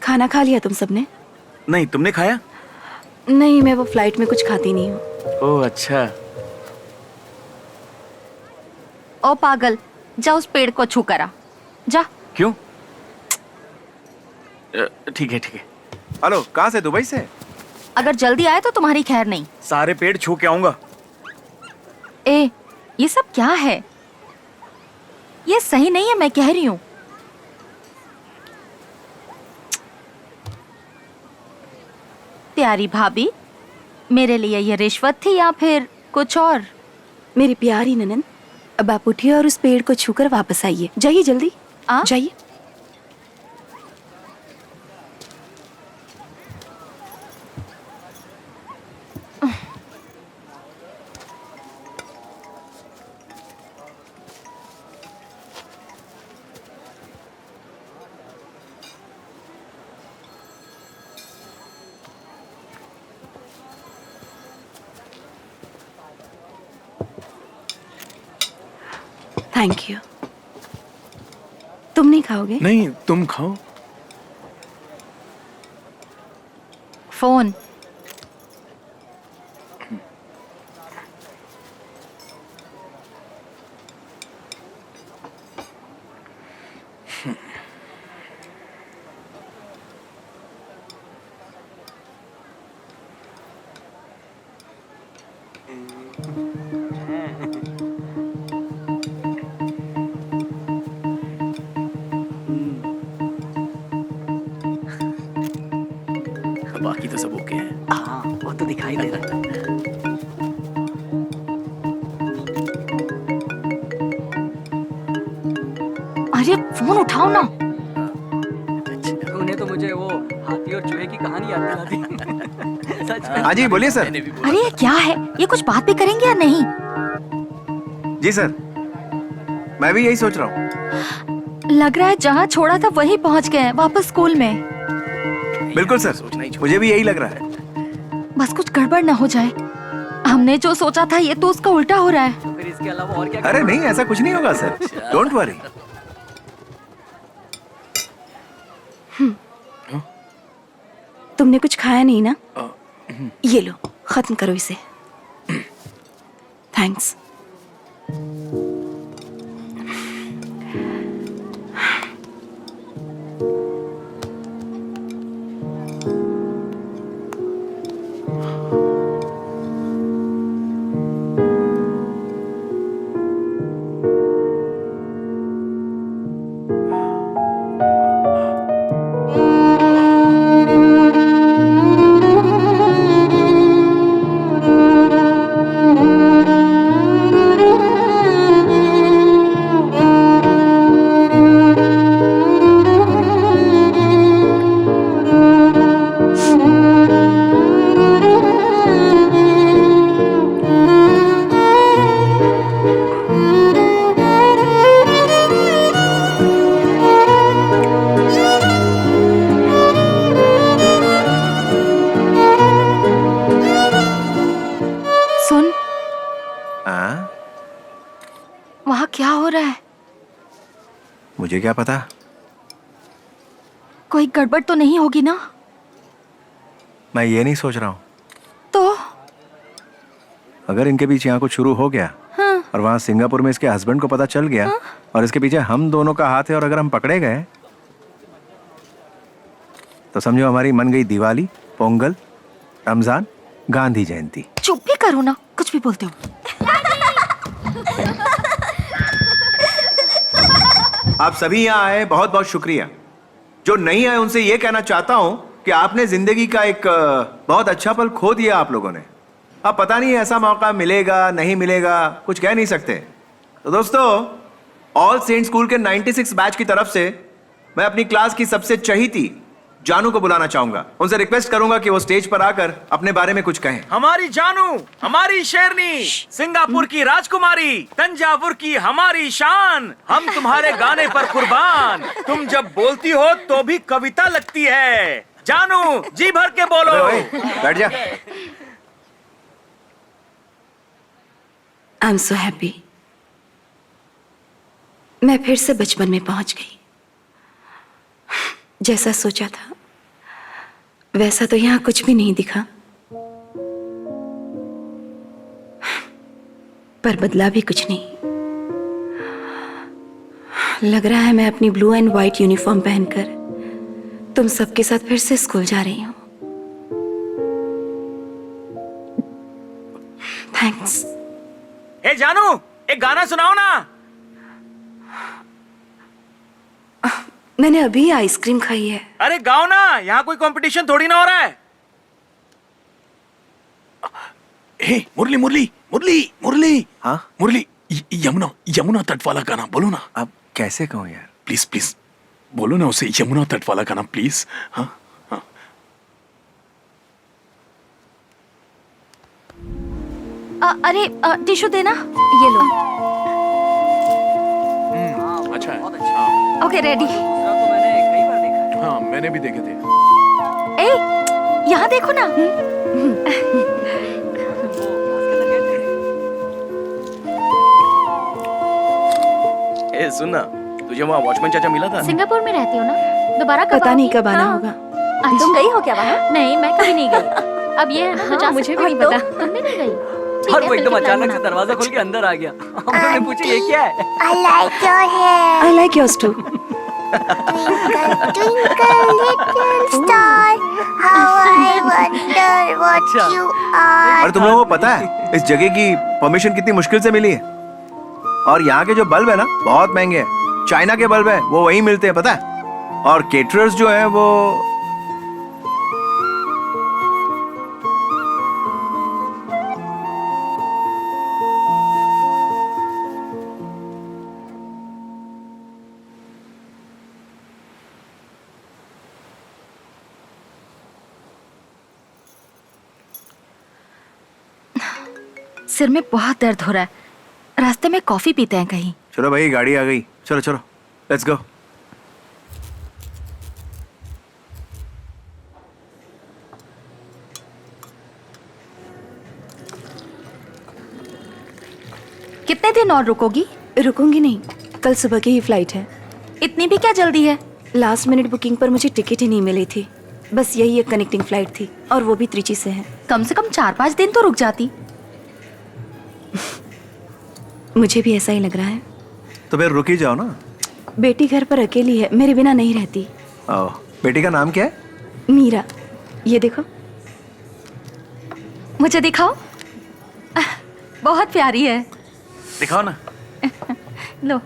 खाना खा लिया तुम सबने? नहीं, तुमने खाया? नहीं, मैं वो फ्लाइट में कुछ खाती नहीं हूँ। ओह अच्छा। ओ पागल, जा उस पेड़ को छू करा, जा। क्यों? ठीक है ठीक है। हेलो, कहाँ से? दुबई से? अगर जल्दी आए तो तुम्हारी खैर नहीं। सारे पेड़ छू के आऊंगा। ए, ये सब क्या है? ये सही नहीं है, मैं कह रही हूँ। प्यारी भाभी, मेरे लिए ये रिश्वत थी या फिर कुछ और? मेरी प्यारी ननन, अब आप उठिए और उस पेड़ को छूकर वापस आइए। जाइए जल्दी, जाइए। Thank you. तुम नहीं खाओगे? नहीं, तुम खाओ। फोन। बाकी तो सब ओके है। हाँ, वो तो दिखाई दे रहा है। अरे फोन उठाओ ना। तूने तो मुझे वो हाथी और चूहे की कहानी याद दिला दी। सच में। हाँ जी, बोलिए सर। अरे ये क्या है? ये कुछ बात भी करेंगे या नहीं? जी सर, मैं भी यही सोच रहा हूँ। लग रहा है जहाँ छोड़ा था वहीं पहुँच गए हैं, वापस स्कूल में। बिल्कुल सर, मुझे भी यही लग रहा है। बस कुछ गड़बड़ ना हो जाए। हमने जो सोचा था ये तो उसका उल्टा हो रहा है। तो फिर इसके अलावा और क्या? अरे नहीं, ऐसा कुछ नहीं होगा सर, डोंट वरी। तुमने कुछ खाया नहीं ना? ये लो, खत्म करो इसे। थैंक्स। सुन, हाँ, वहाँ क्या हो रहा है? मुझे क्या पता। कोई गड़बड़ तो नहीं होगी ना? मैं ये नहीं सोच रहा हूँ। तो अगर इनके बीच यहाँ कुछ शुरू हो गया, हाँ। और वहाँ सिंगापुर में इसके हस्बैंड को पता चल गया, हाँ। और इसके पीछे हम दोनों का हाथ है, और अगर हम पकड़े गए तो समझो हमारी मन गई दिवाली, पोंगल, रमजान, गांधी जयंती। चुप भी करो ना, कुछ भी बोलते हो। आप सभी यहाँ आए, बहुत बहुत शुक्रिया। जो नहीं आए उनसे ये कहना चाहता हूँ कि आपने जिंदगी का एक बहुत अच्छा पल खो दिया आप लोगों ने। अब पता नहीं ऐसा मौका मिलेगा नहीं मिलेगा, कुछ कह नहीं सकते। तो दोस्तों, ऑल सेंट स्कूल के 96 बैच की तरफ से मैं अपनी क्लास की सबसे चहीती जानू को बुलाना चाहूंगा। उनसे रिक्वेस्ट करूंगा कि वो स्टेज पर आकर अपने बारे में कुछ कहें। हमारी जानू, हमारी शेरनी, सिंगापुर की राजकुमारी, तंजावुर की हमारी शान, हम तुम्हारे गाने पर कुर्बान। तुम जब बोलती हो तो भी कविता लगती है। जानू, जी भर के बोलो। बैठ जा। I am so happy. मैं फिर से बचपन में पहुंच गई। जैसा सोचा था वैसा तो यहाँ कुछ भी नहीं दिखा, पर बदला भी कुछ नहीं। लग रहा है मैं अपनी ब्लू एंड व्हाइट यूनिफॉर्म पहनकर तुम सबके साथ फिर से स्कूल जा रही हूँ। थैंक्स। ए जानू, एक गाना सुनाओ ना। मैंने अभी आइसक्रीम खाई है। अरे गाओ ना, यहाँ कोई कंपटीशन थोड़ी ना हो रहा है। हे मुरली मुरली मुरली मुरली, हाँ मुरली, यमुना यमुना तट वाला गाना बोलो ना। अब कैसे कहूँ यार? प्लीज प्लीज बोलो ना उसे, यमुना तट वाला गाना प्लीज। हाँ हाँ। अरे टिश्यू देना, ये लो। अच्छा है। बहुत अच्छा। Okay ready. दूसरा तो मैंने कई बार देखा है। हाँ मैंने भी देखे थे। ए यहाँ देखो ना। वो क्लास के अंदर गए थे। ए सुन ना, तुझे वहाँ वॉचमैन चाचा मिला था? सिंगापुर में रहती हो ना, दोबारा कब पता नहीं आओगी? कब आना हाँ। होगा। तुम गई हो क्या वहाँ? नहीं, मैं कभी नहीं गई। अब ये है ना, तो जा मुझे भी सकते नहीं हो। पता। तुम भी नहीं गई? ठीक और है, वो एकदम मिलके अचानक plan से दरवाजा खोल के अंदर आ गया। हम लोग ने पूछा ये क्या है? I like your hair. I like yours too. Twinkle, twinkle, little star. How I wonder what अच्छा। you are. और तुम लोगों को पता है इस जगह की परमिशन कितनी मुश्किल से मिली है? और यहाँ के जो बल्ब है ना बहुत महंगे हैं। चाइना के बल्ब है वो वहीं मिलते हैं, पता है? और केटरर्स जो है वो सिर में बहुत दर्द हो रहा है। रास्ते में कॉफी पीते हैं कहीं। चलो भाई गाड़ी आ गई, चलो चलो लेट्स गो। कितने दिन और रुकोगी? रुकूंगी नहीं, कल सुबह की ही फ्लाइट है। इतनी भी क्या जल्दी है? लास्ट मिनट बुकिंग पर मुझे टिकट ही नहीं मिली थी। बस यही एक कनेक्टिंग फ्लाइट थी और वो भी त्रिची से है। कम से कम 4-5 दिन तो रुक जाती। मुझे भी ऐसा ही लग रहा है। तो फिर रुक ही जाओ ना। बेटी घर पर अकेली है, मेरे बिना नहीं रहती। ओह, बेटी का नाम क्या है? मीरा, ये देखो। मुझे दिखाओ। बहुत प्यारी है। दिखाओ ना। लो।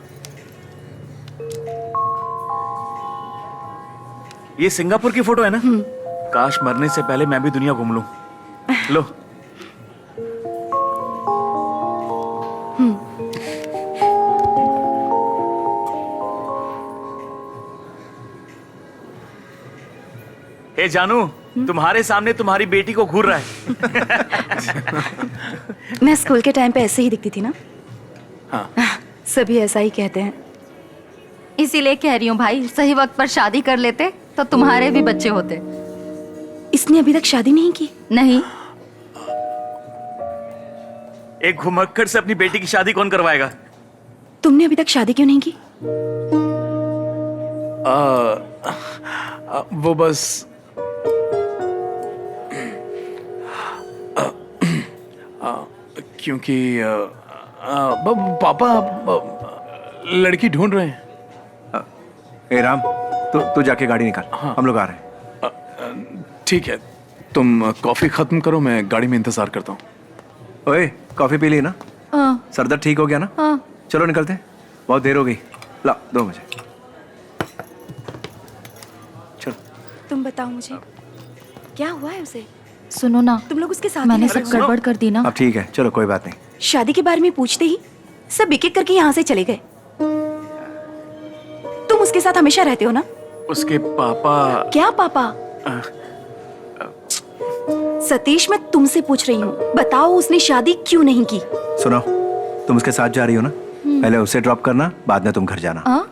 ये सिंगापुर की फोटो है ना? काश मरने से पहले मैं भी दुनिया घूम लूं। लो। ए जानू, तुम्हारे सामने तुम्हारी बेटी को घूर रहा है। मैं स्कूल के टाइम पे ऐसे ही दिखती थी ना? हाँ। सभी ऐसा ही कहते हैं। इसीलिए कह रही हूँ भाई, सही वक्त पर शादी कर लेते तो तुम्हारे भी बच्चे होते। इसने अभी तक शादी नहीं की? नहीं। एक घुमक्कड़ से अपनी बेटी की शादी कौन करवाएगा? तुमने अभी तक शादी क्यों नहीं की? वो बस क्योंकि पापा लड़की ढूंढ रहे हैं। ए राम, तू जाके गाड़ी निकाल। हम लोग आ रहे हैं। ठीक है, तुम कॉफी खत्म करो, मैं गाड़ी में इंतजार करता हूँ। ओए, कॉफी पी ली ना? हाँ। सर दर्द ठीक हो गया ना? हाँ। चलो निकलते हैं, बहुत देर हो गई। ला दो मुझे। चलो। तुम बताओ मुझे, क्या हुआ है उसे? सुनो ना, तुम लोग उसके साथ मैंने ही सब रहते हो? गड़बड़ कर दी ना। अब ठीक है, चलो कोई बात नहीं। शादी के बारे में पूछते ही सब एक एक करके यहाँ से चले गए। तुम उसके साथ हमेशा रहते हो ना? उसके पापा। क्या पापा? सतीश, मैं तुमसे पूछ रही हूँ, बताओ उसने शादी क्यों नहीं की? सुनो, तुम उसके साथ जा रही हो ना? पहले उसे ड्रॉप करना, बाद में तुम घर जाना। हाँ?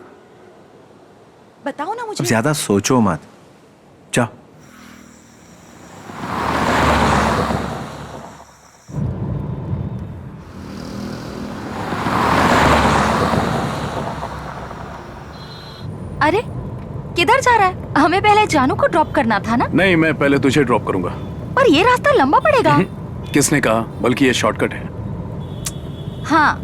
बताओ ना अब मुझे। ज्यादा सोचो मत, जाओ। अरे किधर जा रहा है? हमें पहले जानू को ड्रॉप करना था ना? नहीं, मैं पहले तुझे ड्रॉप करूंगा। पर ये रास्ता लंबा पड़ेगा। किसने कहा? बल्कि ये शॉर्टकट है। हाँ,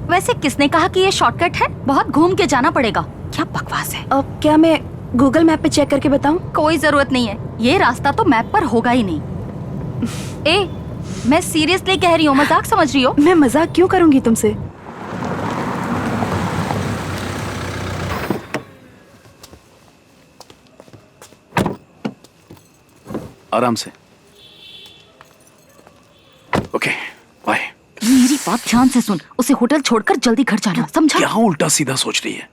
वैसे किसने कहा कि ये शॉर्टकट है? बहुत घूम के जाना पड़ेगा। क्या बकवास है। अब क्या मैं गूगल मैप पे चेक करके बताऊं? कोई जरूरत नहीं है, ये रास्ता तो मैप पर होगा ही नहीं। ए, मैं सीरियसली कह रही हूँ, मजाक समझ रही हो? मैं मजाक क्यों करूंगी तुमसे? आराम से। Okay, bye. मेरी बात ध्यान से सुन, उसे होटल छोड़कर जल्दी घर जाना, समझा? क्या उल्टा सीधा सोच रही है?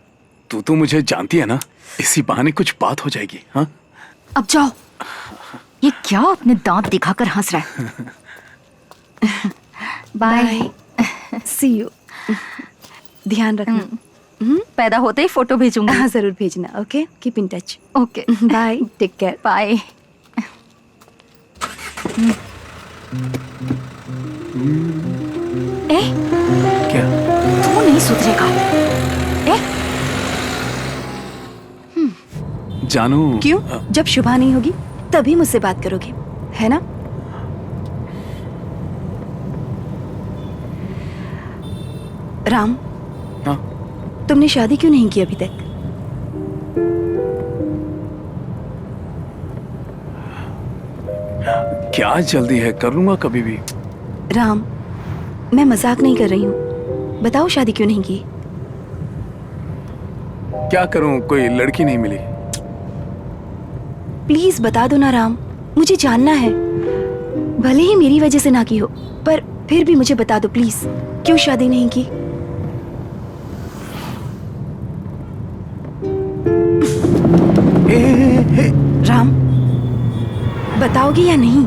तू तो मुझे जानती है ना, इसी बहाने कुछ बात हो जाएगी। हाँ, अब जाओ। ये क्या अपने दांत दिखाकर हंस रहा है? बाय। See you. ध्यान रखना। पैदा होते ही फोटो भेजूंगा। हाँ, जरूर भेजना। Okay, keep in touch. Okay, bye, take care. Bye. ए, क्या? तू नहीं सुधरेगा। ए, जानू। क्यों? जब शुभा नहीं होगी तभी मुझसे बात करोगे, है ना? राम, हाँ? तुमने शादी क्यों नहीं की अभी तक? क्या जल्दी है, कर लूंगा कभी भी। राम, मैं मजाक नहीं कर रही हूँ। बताओ शादी क्यों नहीं की? क्या करूं, कोई लड़की नहीं मिली। प्लीज बता दो ना राम, मुझे जानना है। भले ही मेरी वजह से ना की हो, पर फिर भी मुझे बता दो प्लीज, क्यों शादी नहीं की? राम, बताओगे या नहीं?